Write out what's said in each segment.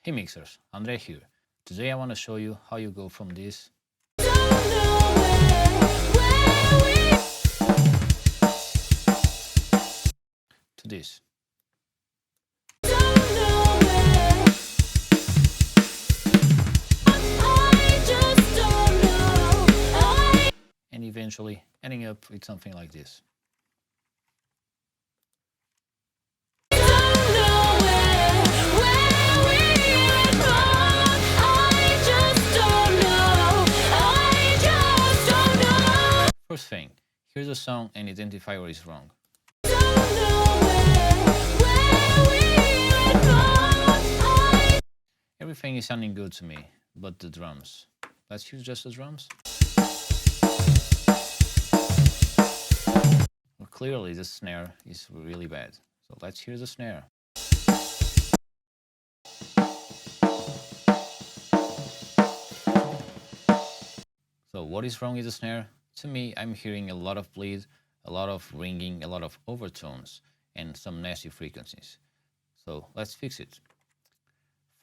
Hey mixers, André here. Today I want to show you how you go from this to this. And eventually ending up with something like this. First thing, here's a song and identify where it's wrong. Everything is sounding good to me, but the drums. Let's hear just the drums. Well, clearly the snare is really bad. So let's hear the snare. So what is wrong with the snare? To me, I'm hearing a lot of bleed, a lot of ringing, a lot of overtones, and some nasty frequencies. So let's fix it.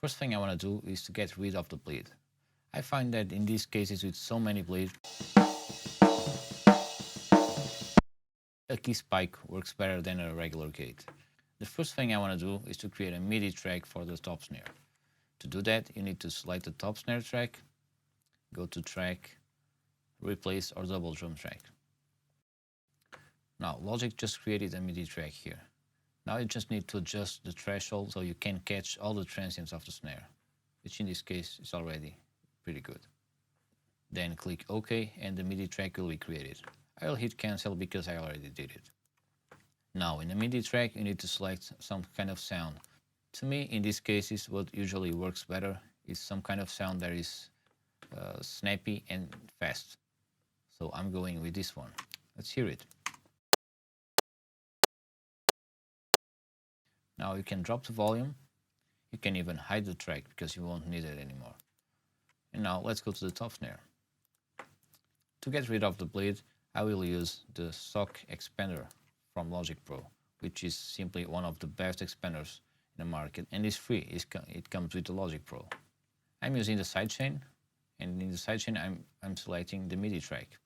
First thing I want to do is to get rid of the bleed. I find that in these cases with so many bleed, a key spike works better than a regular gate. The first thing I want to do is to create a MIDI track for the top snare. To do that, you need to select the top snare track, go to track, replace or double drum track. Now Logic just created a MIDI track here. Now you just need to adjust the threshold so you can catch all the transients of the snare, which in this case is already pretty good. Then click OK and the MIDI track will be created. I'll hit cancel because I already did it. Now in the MIDI track you need to select some kind of sound. To me in these cases what usually works better is some kind of sound that is snappy and fast. So I'm going with this one. Let's hear it. Now you can drop the volume. You can even hide the track because you won't need it anymore. And now let's go to the top snare. To get rid of the bleed, I will use the stock expander from Logic Pro, which is simply one of the best expanders in the market and is free. It comes with the Logic Pro. I'm using the sidechain, and in the sidechain I'm selecting the MIDI track.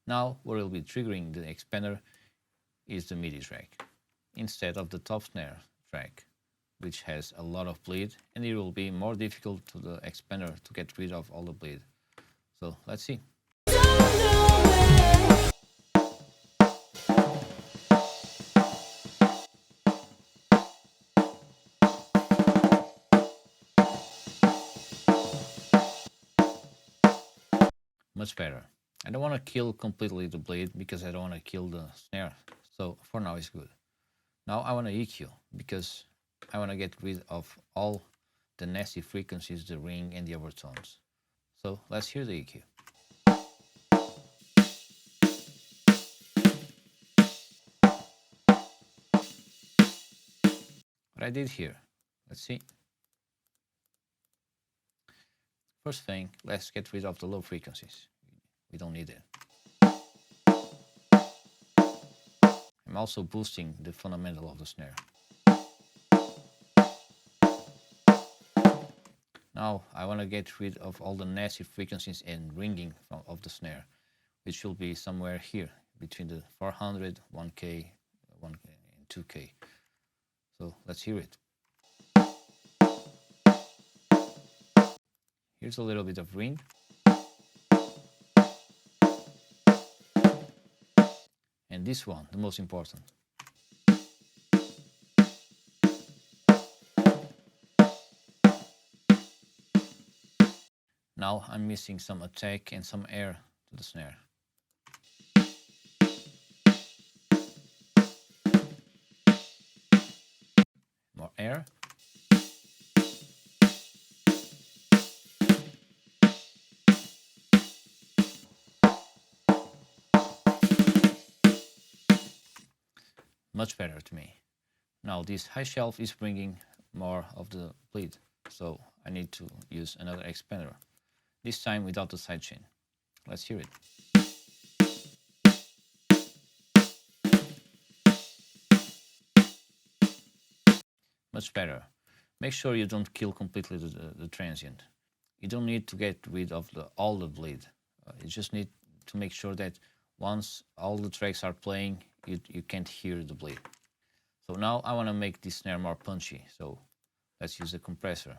Now what will be triggering the expander is the MIDI track, instead of the top snare track, which has a lot of bleed, and it will be more difficult to the expander to get rid of all the bleed. So let's see. Much better. I don't want to kill completely the bleed because I don't want to kill the snare. So for now it's good. Now I want to EQ because I want to get rid of all the nasty frequencies, the ring and the overtones. So let's hear the EQ. What I did here, let's see. First thing, let's get rid of the low frequencies. We don't need it. I'm also boosting the fundamental of the snare. Now I want to get rid of all the nasty frequencies and ringing of the snare, which should be somewhere here between the 400, 1K, 1K and 2K. So let's hear it. Here's a little bit of ring. And this one, the most important. Now I'm missing some attack and some air to the snare. More air. Much better to me. Now this high shelf is bringing more of the bleed, so I need to use another expander, this time without the sidechain. Let's hear it. Much better. Make sure you don't kill completely the transient. You don't need to get rid of all the bleed. You just need to make sure that once all the tracks are playing, you can't hear the bleed. So now I want to make this snare more punchy, so let's use a compressor.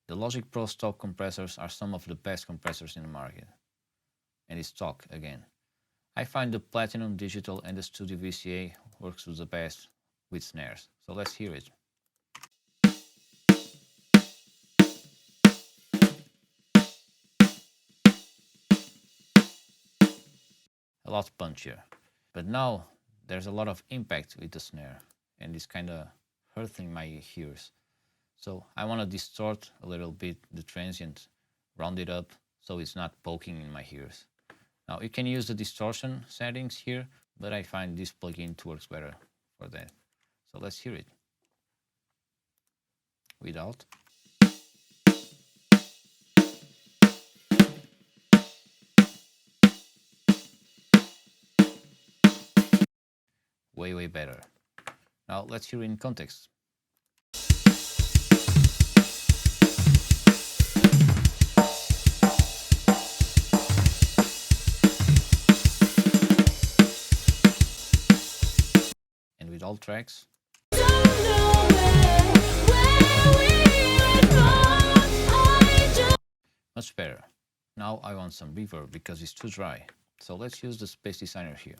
The Logic Pro stock compressors are some of the best compressors in the market. And it's stock again. I find the Platinum Digital and the Studio VCA works the best with snares. So let's hear it. A lot punchier. But now there's a lot of impact with the snare and it's kind of hurting my ears. So I want to distort a little bit the transient, round it up so it's not poking in my ears. Now you can use the distortion settings here, but I find this plugin works better for that. So let's hear it. Without. Way better. Now let's hear it in context. And with all tracks. Much better. Now I want some reverb because it's too dry. So let's use the Space Designer here.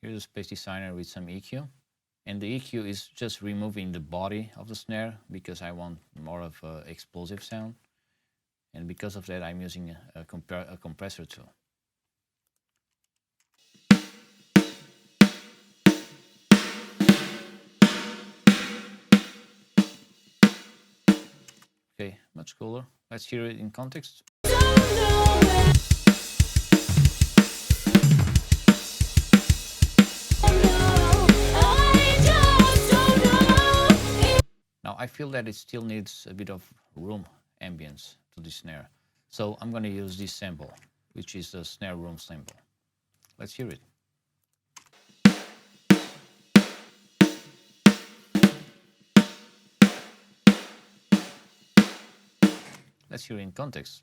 Here's the Space Designer with some EQ. And the EQ is just removing the body of the snare because I want more of an explosive sound. And because of that, I'm using a compressor tool. Okay, much cooler. Let's hear it in context. Now I feel that it still needs a bit of room ambience to the snare. So I'm going to use this sample, which is a snare room sample. Let's hear it. Let's hear it in context.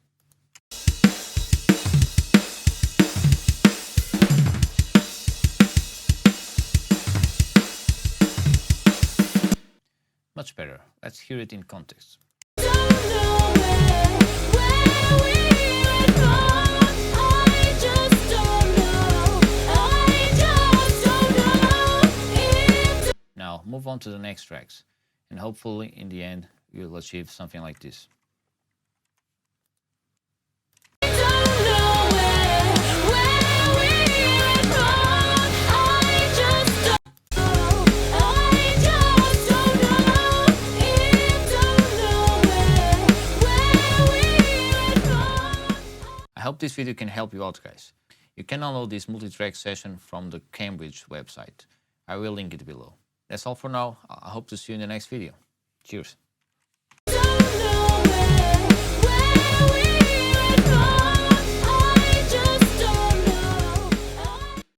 Much better. Let's hear it in context. Now move on to the next tracks, and hopefully in the end you'll achieve something like this. I hope this video can help you out, guys. You can download this multi-track session from the Cambridge website. I will link it below. That's all for now. I hope to see you in the next video. Cheers.